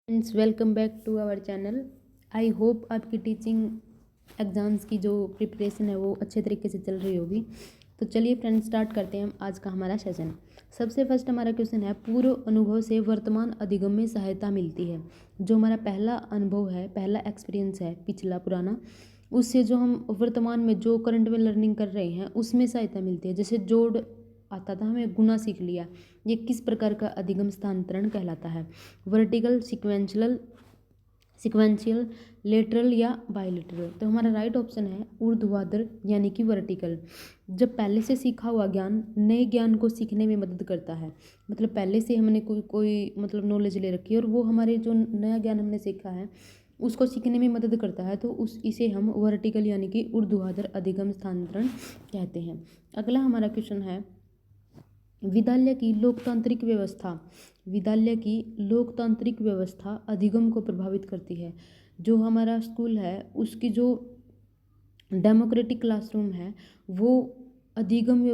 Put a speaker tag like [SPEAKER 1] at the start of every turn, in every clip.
[SPEAKER 1] Friends, welcome back to our channel. I hope आपकी teaching exams की जो preparation है वो अच्छे तरीके से चल रही होगी। तो चलिए फ्रेंड्स, स्टार्ट करते हैं हम आज का हमारा सेशन। सबसे फर्स्ट हमारा क्वेश्चन है, पूर्व अनुभव से वर्तमान अधिगम में सहायता मिलती है। जो हमारा पहला अनुभव है, पहला एक्सपीरियंस है पिछला पुराना, उससे जो हम वर्तमान में जो करंट में लर्निंग कर रहे हैं उसमें सहायता मिलती है। जैसे जोड़ आता था, हमें गुना सीख लिया। ये किस प्रकार का अधिगम स्थानांतरण कहलाता है? वर्टिकल, सिक्वेंशियल, लेटरल या बायलेटरल? तो हमारा राइट ऑप्शन है ऊर्ध्वाधर यानी कि वर्टिकल। जब पहले से सीखा हुआ ज्ञान नए ज्ञान को सीखने में मदद करता है, मतलब पहले से हमने कोई मतलब नॉलेज ले रखी है और वो हमारे जो नया ज्ञान हमने सीखा है उसको सीखने में मदद करता है, तो इसे हम वर्टिकल यानी कि ऊर्ध्वाधर अधिगम स्थानांतरण कहते हैं। अगला हमारा क्वेश्चन है, विद्यालय की लोकतांत्रिक व्यवस्था अधिगम को प्रभावित करती है। जो हमारा स्कूल है उसकी जो डेमोक्रेटिक क्लासरूम है वो अधिगम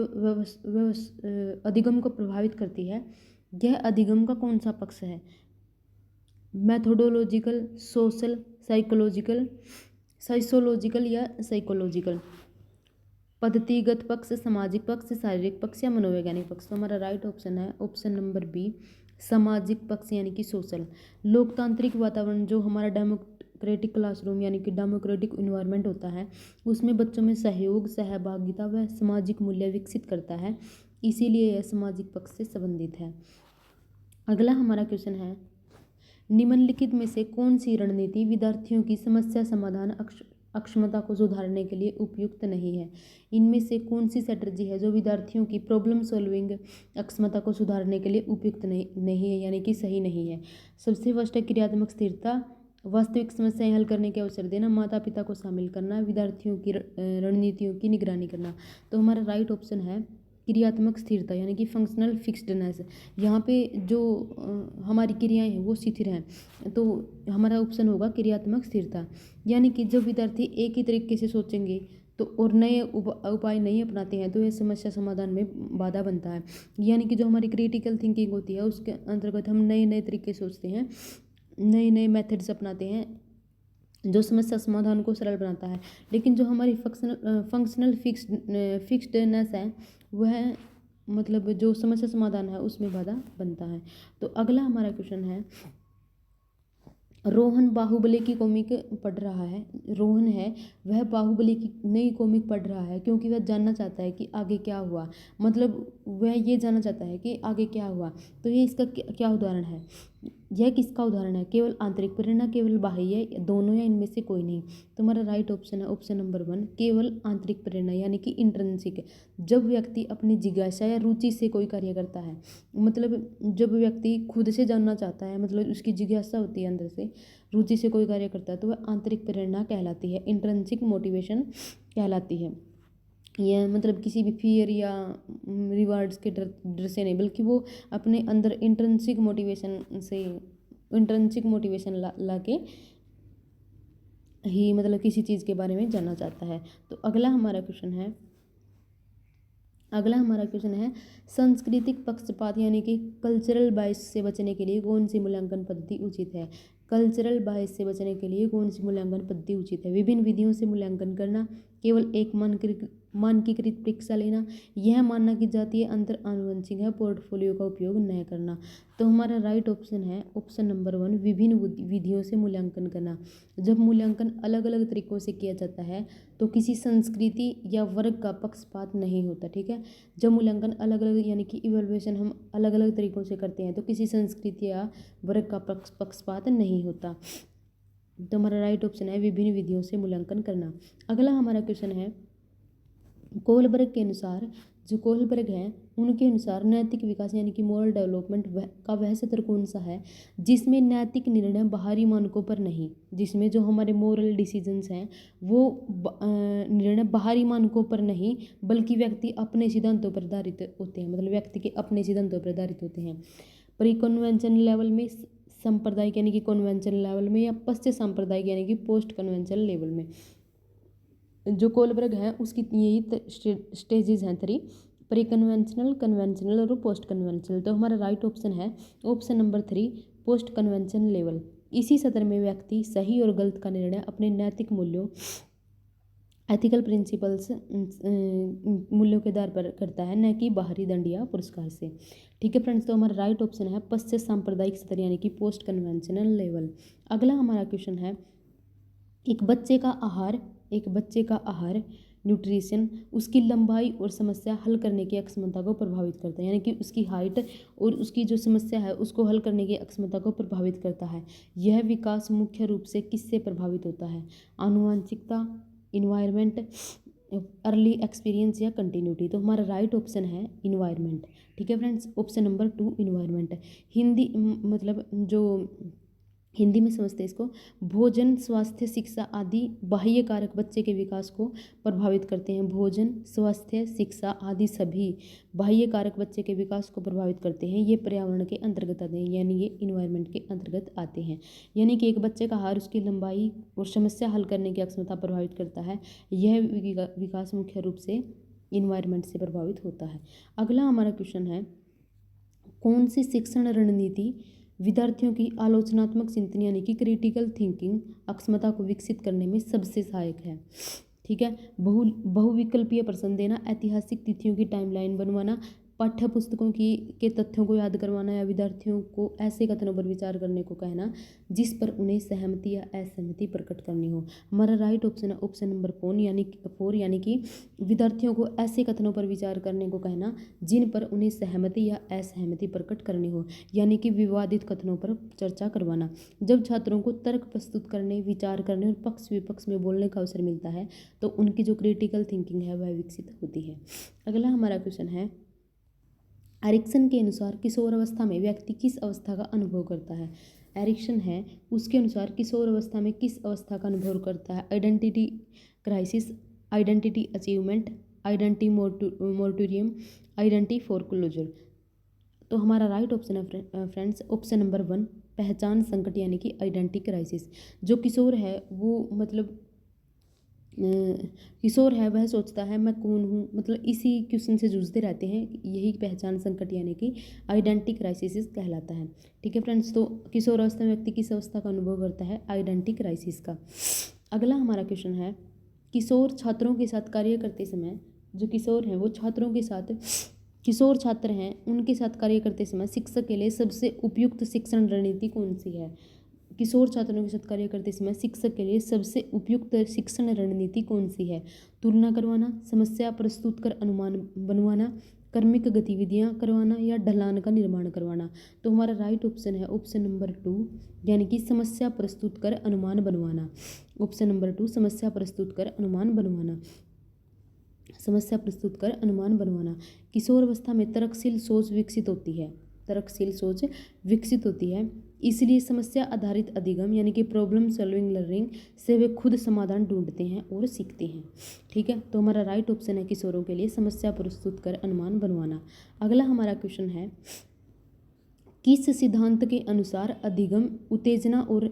[SPEAKER 1] को प्रभावित करती है। यह अधिगम का कौन सा पक्ष है? मैथोडोलॉजिकल, सोशल, साइकोलॉजिकल या साइकोलॉजिकल? पद्धतिगत पक्ष, सामाजिक पक्ष, शारीरिक पक्ष या मनोवैज्ञानिक पक्ष? तो हमारा राइट ऑप्शन है ऑप्शन नंबर बी, सामाजिक पक्ष यानी कि सोशल। लोकतांत्रिक वातावरण, जो हमारा डेमोक्रेटिक क्लासरूम यानी कि डेमोक्रेटिक इन्वायरमेंट होता है, उसमें बच्चों में सहयोग, सहभागिता व सामाजिक मूल्य विकसित करता है, इसीलिए यह सामाजिक पक्ष से संबंधित है। अगला हमारा क्वेश्चन है, निम्नलिखित में से कौन सी रणनीति विद्यार्थियों की समस्या समाधान अक्षमता को सुधारने के लिए उपयुक्त नहीं है? इनमें से कौन सी स्ट्रेटजी है जो विद्यार्थियों की प्रॉब्लम सॉल्विंग अक्षमता को सुधारने के लिए उपयुक्त नहीं है यानी कि सही नहीं है? सबसे फर्स्ट है क्रियात्मक स्थिरता, वास्तविक समस्याएं हल करने के अवसर देना, माता पिता को शामिल करना, विद्यार्थियों की रणनीतियों की निगरानी करना। तो हमारा राइट ऑप्शन है क्रियात्मक स्थिरता यानी कि फंक्शनल फिक्स्डनेस। यहाँ पे जो हमारी क्रियाएं हैं वो स्थिर हैं, तो हमारा ऑप्शन होगा क्रियात्मक स्थिरता। यानी कि जब विद्यार्थी एक ही तरीके से सोचेंगे तो और नए उपाय नहीं अपनाते हैं तो यह समस्या समाधान में बाधा बनता है। यानी कि जो हमारी क्रिटिकल थिंकिंग होती है उसके अंतर्गत हम नए नए तरीके सोचते हैं, नए नए मेथड्स अपनाते हैं जो समस्या समाधान को सरल बनाता है। लेकिन जो हमारी फंक्शनल फिक्स्डनेस है वह मतलब जो समस्या समाधान है उसमें बाधा बनता है। तो अगला हमारा क्वेश्चन है, रोहन बाहुबली की कॉमिक पढ़ रहा है। रोहन है वह बाहुबली की नई कॉमिक पढ़ रहा है क्योंकि वह जानना चाहता है कि आगे क्या हुआ, मतलब वह ये जानना चाहता है कि आगे क्या हुआ। तो ये इसका क्या उदाहरण है? यह किसका उदाहरण है? केवल आंतरिक प्रेरणा, केवल बाह्य, दोनों या इनमें से कोई नहीं? तो हमारा राइट ऑप्शन है ऑप्शन नंबर 1, केवल आंतरिक प्रेरणा यानी कि इंट्रिंसिक। जब व्यक्ति अपनी जिज्ञासा या रुचि से कोई कार्य करता है, मतलब जब व्यक्ति खुद से जानना चाहता है, मतलब उसकी जिज्ञासा होती है अंदर से, रुचि से कोई कार्य करता है, तो वह आंतरिक प्रेरणा कहलाती है, इंट्रिंसिक मोटिवेशन कहलाती है। यह मतलब किसी भी फियर या रिवार्ड्स के डर से नहीं, बल्कि वो अपने अंदर इंट्रिंसिक मोटिवेशन ला के ही मतलब किसी चीज़ के बारे में जानना चाहता है। तो अगला हमारा क्वेश्चन है, सांस्कृतिक पक्षपात यानी कि कल्चरल बायस से बचने के लिए कौन सी मूल्यांकन पद्धति उचित है? कल्चरल बायस से बचने के लिए कौन सी मूल्यांकन पद्धति उचित है? विभिन्न विधियों से मूल्यांकन करना, केवल एक मानकीकृत परीक्षा लेना, यह मानना कि जातीय अंतर आनुवंशिक है, पोर्टफोलियो का उपयोग न करना। तो हमारा राइट ऑप्शन है ऑप्शन नंबर 1, विभिन्न विधियों से मूल्यांकन करना। जब मूल्यांकन अलग अलग तरीकों से किया जाता है तो किसी संस्कृति या वर्ग का पक्षपात नहीं होता, ठीक है। जब मूल्यांकन अलग अलग यानी कि इवैल्यूएशन हम अलग अलग तरीकों से करते हैं तो किसी संस्कृति या वर्ग का पक्षपात नहीं होता। तो हमारा राइट ऑप्शन है विभिन्न विधियों से मूल्यांकन करना। अगला हमारा क्वेश्चन है, कोहलबर्ग के अनुसार, जो कोहलबर्ग हैं उनके अनुसार नैतिक विकास यानी कि मोरल डेवलपमेंट का वह सत्र कौन सा है जिसमें नैतिक निर्णय बाहरी मानकों पर नहीं, जिसमें जो हमारे मोरल डिसीजंस हैं वो निर्णय बाहरी मानकों पर नहीं बल्कि व्यक्ति अपने सिद्धांतों पर आधारित होते हैं, मतलब व्यक्ति के अपने सिद्धांतों पर आधारित होते हैं। प्री कन्वेंशन लेवल में, सांप्रदायिक यानी कि कन्वेंशन लेवल में, या पश्चिम सांप्रदायिक यानी कि पोस्ट कन्वेंशन लेवल में। जो कोहलबर्ग है उसकी यही स्टेजेस हैं 3, प्री कन्वेंशनल, कन्वेंशनल और पोस्ट कन्वेंशनल। तो हमारा राइट ऑप्शन है option number 3, post convention level. इसी सत्र में व्यक्ति सही और गलत का निर्णय अपने नैतिक मूल्यों, एथिकल प्रिंसिपल्स, मूल्यों के आधार पर करता है, न कि बाहरी दंड या पुरस्कार से। ठीक है फ्रेंड्स, तो हमारा राइट ऑप्शन है पश्चात सांप्रदायिक स्तर यानी कि पोस्ट कन्वेंशनल लेवल। अगला हमारा क्वेश्चन है एक बच्चे का आहार न्यूट्रिशन उसकी लंबाई और समस्या हल करने की अक्षमता को प्रभावित करता है, यानी कि उसकी हाइट और उसकी जो समस्या है उसको हल करने की अक्षमता को प्रभावित करता है। यह विकास मुख्य रूप से किससे प्रभावित होता है? आनुवंशिकता, इन्वायरमेंट, अर्ली एक्सपीरियंस या कंटिन्यूटी। तो हमारा राइट ऑप्शन है इन्वायरमेंट। ठीक है friends, option number 2 environment. Hindi मतलब जो हिंदी में समझते हैं इसको, भोजन, स्वास्थ्य, शिक्षा आदि बाह्य कारक बच्चे के विकास को प्रभावित करते हैं। भोजन, स्वास्थ्य, शिक्षा आदि सभी बाह्य कारक बच्चे के विकास को प्रभावित करते हैं। ये पर्यावरण के अंतर्गत आते हैं, यानी ये इन्वायरमेंट के अंतर्गत आते हैं। यानी कि एक बच्चे का आहार उसकी लंबाई और समस्या हल करने की क्षमता प्रभावित करता है। यह विकास मुख्य रूप से इन्वायरमेंट से प्रभावित होता है। अगला हमारा क्वेश्चन है कौन सी शिक्षण रणनीति विद्यार्थियों की आलोचनात्मक चिंतन यानी कि क्रिटिकल थिंकिंग अक्षमता को विकसित करने में सबसे सहायक है? ठीक है, बहुविकल्पीय प्रश्न देना, ऐतिहासिक तिथियों की टाइमलाइन बनवाना, पाठ्य पुस्तकों के तथ्यों को याद करवाना या विद्यार्थियों को ऐसे कथनों पर विचार करने को कहना जिस पर उन्हें सहमति या असहमति प्रकट करनी हो। हमारा राइट ऑप्शन है ऑप्शन नंबर 4 यानी कि विद्यार्थियों को ऐसे कथनों पर विचार करने को कहना जिन पर उन्हें सहमति या असहमति प्रकट करनी हो, यानी कि विवादित कथनों पर चर्चा करवाना। जब छात्रों को तर्क प्रस्तुत करने, विचार करने और पक्ष विपक्ष में बोलने का अवसर मिलता है तो उनकी जो क्रिटिकल थिंकिंग है वह विकसित होती है। अगला हमारा क्वेश्चन है एरिक्सन के अनुसार किशोर अवस्था में व्यक्ति किस अवस्था का अनुभव करता है? एरिक्सन है उसके अनुसार किशोर अवस्था में किस अवस्था का अनुभव करता है? Identity crisis, identity achievement, identity moratorium, identity foreclosure. तो हमारा राइट ऑप्शन है फ्रेंड्स ऑप्शन नंबर 1 पहचान संकट यानी कि आइडेंटिटी क्राइसिस। जो किशोर है वो मतलब किशोर है वह सोचता है मैं कौन हूँ, मतलब इसी क्वेश्चन से जूझते रहते हैं, यही पहचान संकट यानी कि आइडेंटिटी क्राइसिस कहलाता है। ठीक है फ्रेंड्स, तो किशोर अवस्था में व्यक्ति किस अवस्था का अनुभव करता है? आइडेंटिटी क्राइसिस का। अगला हमारा क्वेश्चन है किशोर छात्रों के साथ कार्य करते समय, जो किशोर हैं वो छात्रों के साथ, किशोर छात्र हैं उनके साथ कार्य करते समय शिक्षक के लिए सबसे उपयुक्त शिक्षण रणनीति कौन सी है? किशोर छात्रों के साथ कार्य करते समय शिक्षक के लिए सबसे उपयुक्त शिक्षण रणनीति कौन सी है? तुलना करवाना, समस्या प्रस्तुत कर अनुमान बनवाना, कर्मिक गतिविधियां करवाना या ढलान का निर्माण करवाना। तो हमारा राइट ऑप्शन है ऑप्शन नंबर 2 यानी कि समस्या प्रस्तुत कर अनुमान बनवाना। ऑप्शन नंबर 2 समस्या प्रस्तुत कर अनुमान बनवाना, समस्या प्रस्तुत कर अनुमान बनवाना। किशोर अवस्था में तर्कशील सोच विकसित होती है, तर्कशील सोच विकसित होती है, इसलिए समस्या आधारित अधिगम यानी कि प्रॉब्लम सॉल्विंग लर्निंग से वे खुद समाधान ढूंढते हैं और सीखते हैं। ठीक है, तो हमारा राइट ऑप्शन है किशोरों के लिए समस्या प्रस्तुत कर अनुमान बनवाना। अगला हमारा क्वेश्चन है किस सिद्धांत के अनुसार अधिगम, उत्तेजना और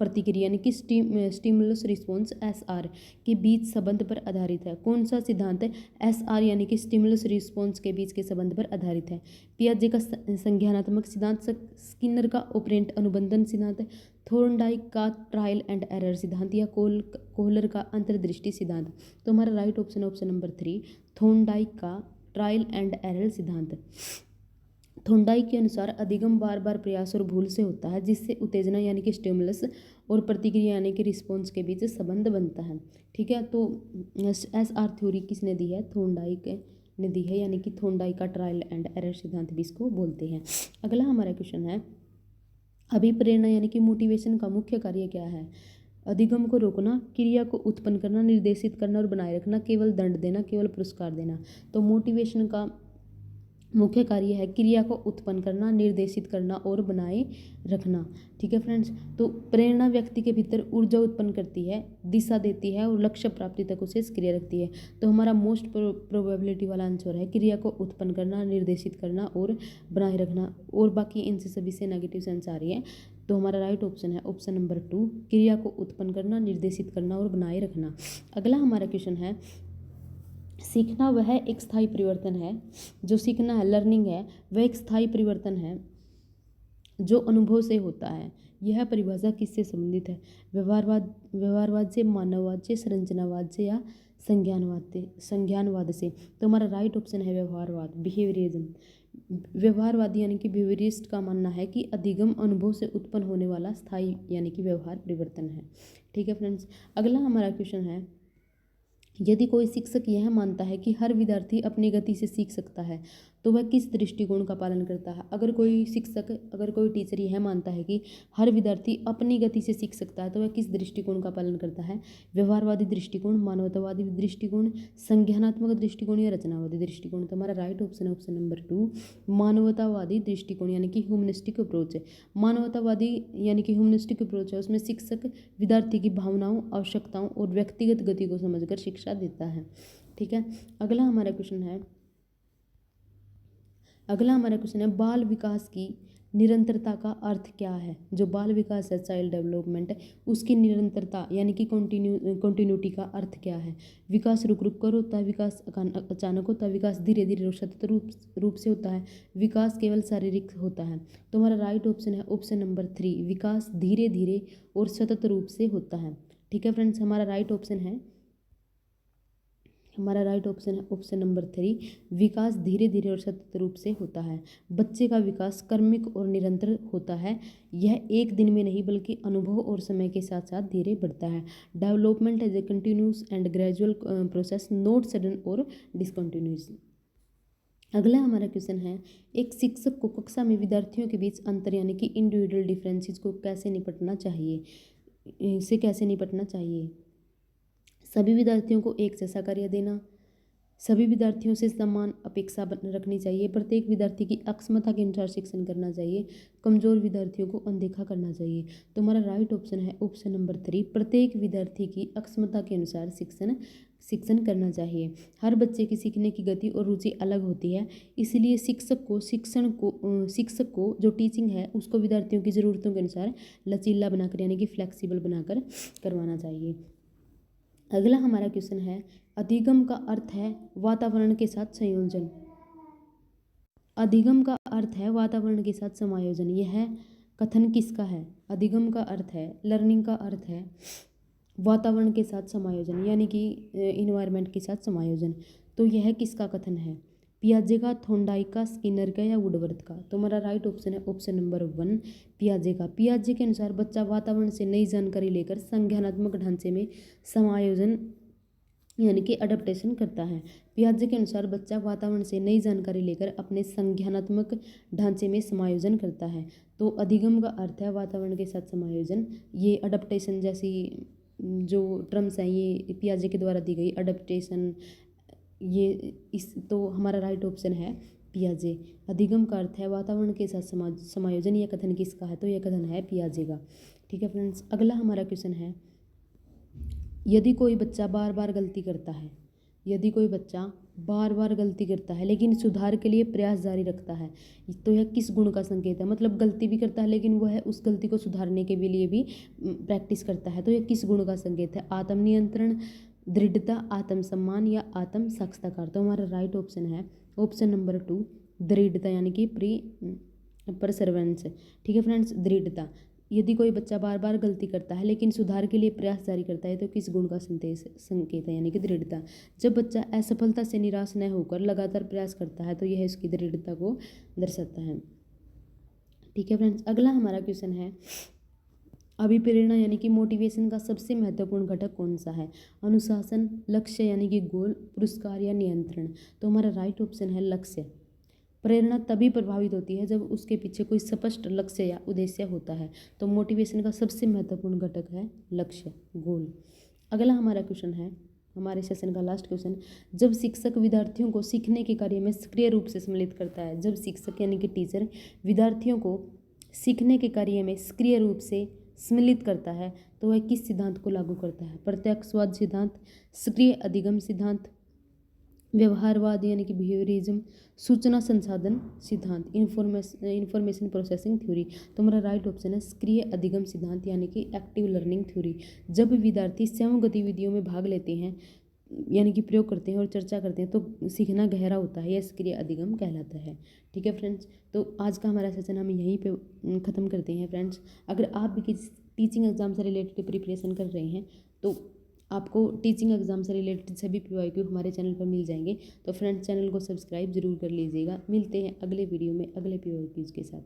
[SPEAKER 1] प्रतिक्रिया यानी कि स्टिमुलस रिस्पॉन्स SR के बीच संबंध पर आधारित है? कौन सा सिद्धांत है SR यानी कि स्टिमुलस रिस्पॉन्स के बीच के संबंध पर आधारित है? पियाजे का संज्ञानात्मक सिद्धांत, स्किनर का ऑपरेंट अनुबंधन सिद्धांत, थॉर्नडाइक का ट्रायल एंड एरर सिद्धांत या कोहलर का अंतर्दृष्टि सिद्धांत। तो हमारा right option option number 3 Thorndike का ट्रायल एंड एरर सिद्धांत। थॉर्नडाइक के अनुसार अधिगम बार बार प्रयास और भूल से होता है जिससे उत्तेजना यानी कि स्टिमुलस और प्रतिक्रिया यानी कि रिस्पॉन्स के बीच संबंध बनता है। ठीक है, तो SR थ्योरी किसने दी है? थॉर्नडाइक ने दी है, यानी कि थॉर्नडाइक का ट्रायल एंड एरर सिद्धांत भी इसको बोलते हैं। अगला हमारा क्वेश्चन है अभिप्रेरणा यानी कि मोटिवेशन का मुख्य कार्य क्या है? अधिगम को रोकना, क्रिया को उत्पन्न करना, निर्देशित करना और बनाए रखना, केवल दंड देना, केवल पुरस्कार देना। तो मोटिवेशन का मुख्य कार्य है क्रिया को उत्पन्न करना, निर्देशित करना और बनाए रखना। ठीक है फ्रेंड्स, तो प्रेरणा व्यक्ति के भीतर ऊर्जा उत्पन्न करती है, दिशा देती है और लक्ष्य प्राप्ति तक उसे सक्रिय रखती है। तो हमारा मोस्ट प्रोबेबिलिटी वाला आंसर है क्रिया को उत्पन्न करना, निर्देशित करना और बनाए रखना, और बाकी इनसे सभी से नेगेटिव सेंस आ रही है। तो हमारा राइट ऑप्शन है ऑप्शन नंबर 2 क्रिया को उत्पन्न करना, निर्देशित करना और बनाए रखना। अगला हमारा क्वेश्चन है सीखना वह एक स्थायी परिवर्तन है, जो सीखना है लर्निंग है वह एक स्थायी परिवर्तन है जो अनुभव से होता है। यह परिभाषा किससे संबंधित है? व्यवहारवाद से, मानववाद से, संरचनावाद से या संज्ञानवाद से? तो हमारा राइट ऑप्शन है व्यवहारवाद, बिहेवियरिज्म। व्यवहारवादी यानी कि बिहेवियरिस्ट का मानना है कि अधिगम अनुभव से उत्पन्न होने वाला स्थायी यानी कि व्यवहार परिवर्तन है। ठीक है फ्रेंड्स, अगला हमारा क्वेश्चन है, यदि कोई शिक्षक यह मानता है कि हर विद्यार्थी अपनी गति से सीख सकता है तो वह किस दृष्टिकोण का पालन करता है? अगर कोई टीचर यह मानता है कि हर विद्यार्थी अपनी गति से सीख सकता है तो वह किस दृष्टिकोण का पालन करता है? व्यवहारवादी दृष्टिकोण, मानवतावादी दृष्टिकोण, संज्ञानात्मक दृष्टिकोण या रचनावादी दृष्टिकोण? तो हमारा राइट ऑप्शन है ऑप्शन नंबर 2, मानवतावादी दृष्टिकोण यानी कि ह्यूमनिस्टिक अप्रोच है। मानवतावादी यानी कि ह्यूमनिस्टिक अप्रोच है, उसमें शिक्षक विद्यार्थी की भावनाओं, आवश्यकताओं और व्यक्तिगत गति को समझकर शिक्षा देता है। ठीक है, अगला हमारा क्वेश्चन है बाल विकास की निरंतरता का अर्थ क्या है? जो बाल विकास है, चाइल्ड डेवलपमेंट, उसकी निरंतरता यानी कि कंटिन्यूटी का अर्थ क्या है? विकास रुक रुक कर होता है, विकास अचानक होता है, विकास धीरे धीरे और सतत रूप से होता है, विकास केवल शारीरिक होता है? तो हमारा राइट ऑप्शन है ऑप्शन नंबर 3, विकास धीरे धीरे और सतत रूप से होता है। ठीक है फ्रेंड्स, हमारा राइट ऑप्शन है ऑप्शन नंबर 3, विकास धीरे धीरे और सतत रूप से होता है। बच्चे का विकास क्रमिक और निरंतर होता है, यह एक दिन में नहीं बल्कि अनुभव और समय के साथ साथ धीरे बढ़ता है। Development is a continuous and gradual process, not sudden और डिसकंटिन्यूस। अगला हमारा क्वेश्चन है, एक शिक्षक को कक्षा में विद्यार्थियों के बीच अंतर यानी कि इंडिविजुअल डिफरेंसेस को कैसे निपटना चाहिए? सभी विद्यार्थियों को एक जैसा कार्य देना, सभी विद्यार्थियों से समान अपेक्षा रखनी चाहिए, प्रत्येक विद्यार्थी की अक्षमता के अनुसार शिक्षण करना चाहिए, कमजोर विद्यार्थियों को अनदेखा करना चाहिए। तो हमारा राइट ऑप्शन है ऑप्शन नंबर 3, प्रत्येक विद्यार्थी की अक्षमता के अनुसार शिक्षण करना चाहिए। हर बच्चे की सीखने की गति और रुचि अलग होती है, इसलिए शिक्षक को जो टीचिंग है उसको विद्यार्थियों की ज़रूरतों के अनुसार लचीला बनाकर यानी कि फ्लेक्सिबल बनाकर करवाना चाहिए। अगला हमारा क्वेश्चन है, अधिगम का अर्थ है वातावरण के साथ संयोजन। अधिगम का अर्थ है वातावरण के साथ समायोजन, यह कथन किसका है? अधिगम का अर्थ है, लर्निंग का अर्थ है वातावरण के साथ समायोजन यानी कि इन्वायरमेंट के साथ समायोजन। तो यह किसका कथन है? पियाजे का, थॉर्नडाइक का, स्किनर का या वुडवर्थ का? तो हमारा राइट ऑप्शन है ऑप्शन नंबर 1, पियाजे का। पियाजे के अनुसार बच्चा वातावरण से नई जानकारी लेकर संज्ञानात्मक ढांचे में समायोजन यानी कि अडेप्टेशन करता है। पियाजे के अनुसार बच्चा वातावरण से नई जानकारी लेकर अपने संज्ञानात्मक ढांचे में समायोजन करता है। तो अधिगम का अर्थ है वातावरण के साथ समायोजन। ये अडेप्टेशन जैसी जो टर्म्स हैं ये पियाजे के द्वारा दी गई, अडेप्टेशन, तो हमारा राइट ऑप्शन है पियाजे। अधिगम का अर्थ है वातावरण के साथ समायोजन, यह कथन किसका है? तो यह कथन है पियाजे का। ठीक है फ्रेंड्स, अगला हमारा क्वेश्चन है, यदि कोई बच्चा बार बार गलती करता है लेकिन सुधार के लिए प्रयास जारी रखता है तो यह किस गुण का संकेत है? मतलब गलती भी करता है लेकिन वह उस गलती को सुधारने के लिए भी प्रैक्टिस करता है, तो यह किस गुण का संकेत है? आत्मनियंत्रण, दृढ़ता, आत्मसम्मान या आत्म साक्षात्कार? तो हमारा राइट ऑप्शन है ऑप्शन नंबर 2, दृढ़ता यानी कि परसेवरेंस। ठीक है फ्रेंड्स, दृढ़ता। यदि कोई बच्चा बार बार गलती करता है लेकिन सुधार के लिए प्रयास जारी करता है तो किस गुण का संकेत है? यानी कि दृढ़ता। जब बच्चा असफलता से निराश न होकर लगातार प्रयास करता है तो यह उसकी दृढ़ता को दर्शाता है। ठीक है फ्रेंड्स, अगला हमारा क्वेश्चन है, अभिप्रेरणा यानी कि मोटिवेशन का सबसे महत्वपूर्ण घटक कौन सा है? अनुशासन, लक्ष्य यानी कि गोल, पुरस्कार या नियंत्रण? तो हमारा राइट ऑप्शन है लक्ष्य। प्रेरणा तभी प्रभावित होती है जब उसके पीछे कोई स्पष्ट लक्ष्य या उद्देश्य होता है। तो मोटिवेशन का सबसे महत्वपूर्ण घटक है लक्ष्य, गोल। अगला हमारा क्वेश्चन है, हमारे सेशन का लास्ट क्वेश्चन, जब शिक्षक विद्यार्थियों को सीखने के कार्य में सक्रिय रूप से सम्मिलित करता है, जब शिक्षक यानी कि टीचर विद्यार्थियों को सीखने के कार्य में सक्रिय रूप से सम्मिलित करता है तो वह किस सिद्धांत को लागू करता है? प्रत्यक्षवाद सिद्धांत, सक्रिय अधिगम सिद्धांत, व्यवहारवाद यानी कि बिहेवियरिज्म, सूचना संसाधन सिद्धांत, इंफॉर्मेशन प्रोसेसिंग थ्योरी? तो हमारा राइट ऑप्शन है सक्रिय अधिगम सिद्धांत यानी कि एक्टिव लर्निंग थ्योरी। जब विद्यार्थी स्वयं गतिविधियों में भाग लेते हैं यानी कि प्रयोग करते हैं और चर्चा करते हैं तो सीखना गहरा होता है, यह सक्रिय अधिगम कहलाता है। ठीक है फ्रेंड्स, तो आज का हमारा सेशन हम यहीं पे ख़त्म करते हैं फ्रेंड्स। अगर आप भी किसी टीचिंग एग्जाम से रिलेटेड प्रिपरेशन कर रहे हैं तो आपको टीचिंग एग्जाम से रिलेटेड सभी PYQ हमारे चैनल पर मिल जाएंगे। तो फ्रेंड्स चैनल को सब्सक्राइब जरूर कर लीजिएगा। मिलते हैं अगले वीडियो में अगले PYQs के साथ।